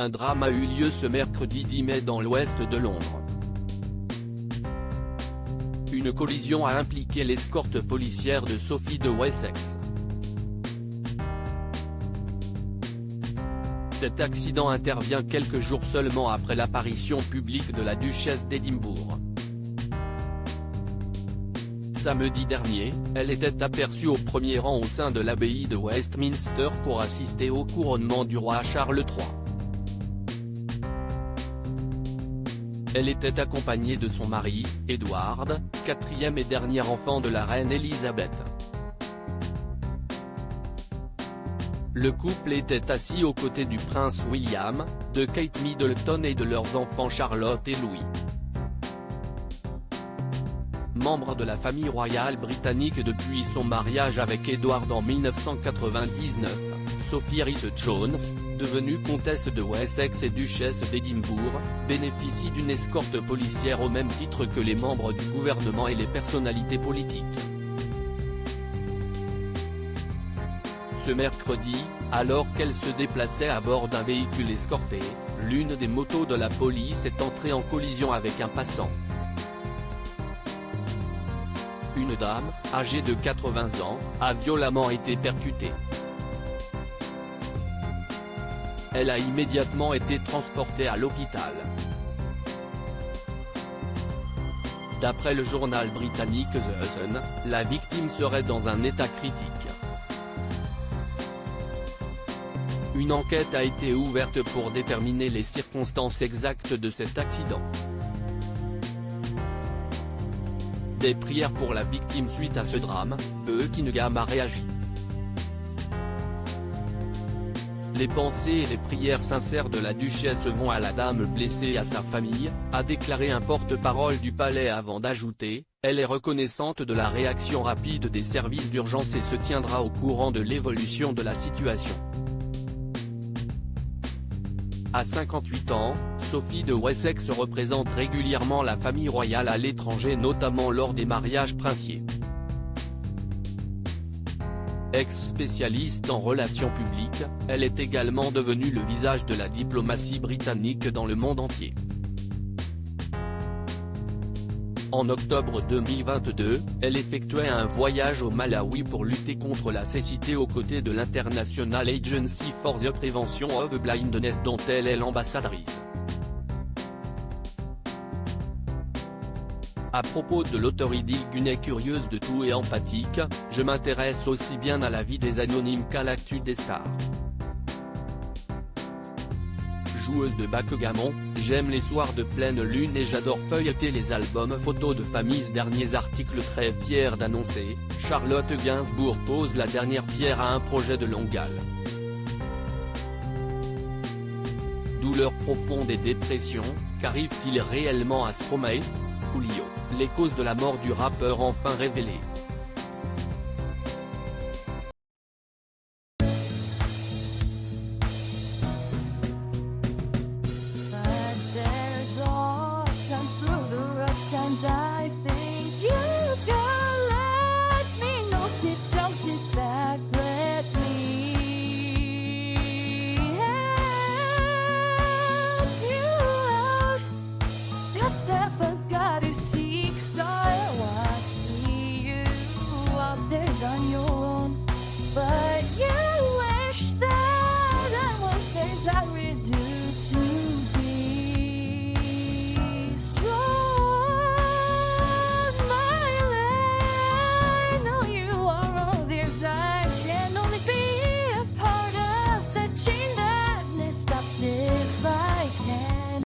Un drame a eu lieu ce mercredi 10 mai dans l'ouest de Londres. Une collision a impliqué l'escorte policière de Sophie de Wessex. Cet accident intervient quelques jours seulement après l'apparition publique de la duchesse d'Édimbourg. Samedi dernier, elle était aperçue au premier rang au sein de l'abbaye de Westminster pour assister au couronnement du roi Charles III. Elle était accompagnée de son mari, Edward, quatrième et dernier enfant de la reine Elisabeth. Le couple était assis aux côtés du prince William, de Kate Middleton et de leurs enfants Charlotte et Louis. Membre de la famille royale britannique depuis son mariage avec Edward en 1999, Sophie Rhys-Jones, devenue comtesse de Wessex et duchesse d'Édimbourg, bénéficie d'une escorte policière au même titre que les membres du gouvernement et les personnalités politiques. Ce mercredi, alors qu'elle se déplaçait à bord d'un véhicule escorté, l'une des motos de la police est entrée en collision avec un passant. Une dame, âgée de 80 ans, a violemment été percutée. Elle a immédiatement été transportée à l'hôpital. D'après le journal britannique The Sun, la victime serait dans un état critique. Une enquête a été ouverte pour déterminer les circonstances exactes de cet accident. Des prières pour la victime suite à ce drame, Buckingham a réagi. Les pensées et les prières sincères de la duchesse vont à la dame blessée et à sa famille, a déclaré un porte-parole du palais avant d'ajouter, elle est reconnaissante de la réaction rapide des services d'urgence et se tiendra au courant de l'évolution de la situation. À 58 ans, Sophie de Wessex représente régulièrement la famille royale à l'étranger, notamment lors des mariages princiers. Ex-spécialiste en relations publiques, elle est également devenue le visage de la diplomatie britannique dans le monde entier. En octobre 2022, elle effectuait un voyage au Malawi pour lutter contre la cécité aux côtés de l'International Agency for the Prevention of Blindness dont elle est l'ambassadrice. À propos de l'auteur Idil Gunay, curieuse de tout et empathique, je m'intéresse aussi bien à la vie des anonymes qu'à l'actu des stars. Joueuse de backgammon, j'aime les soirs de pleine lune et j'adore feuilleter les albums photos de famille. Derniers articles très fier d'annoncer, Charlotte Gainsbourg pose la dernière pierre à un projet de longue haleine. Douleur profonde et dépression, qu'arrive-t-il réellement à Stromae? Coolio, les causes de la mort du rappeur enfin révélées.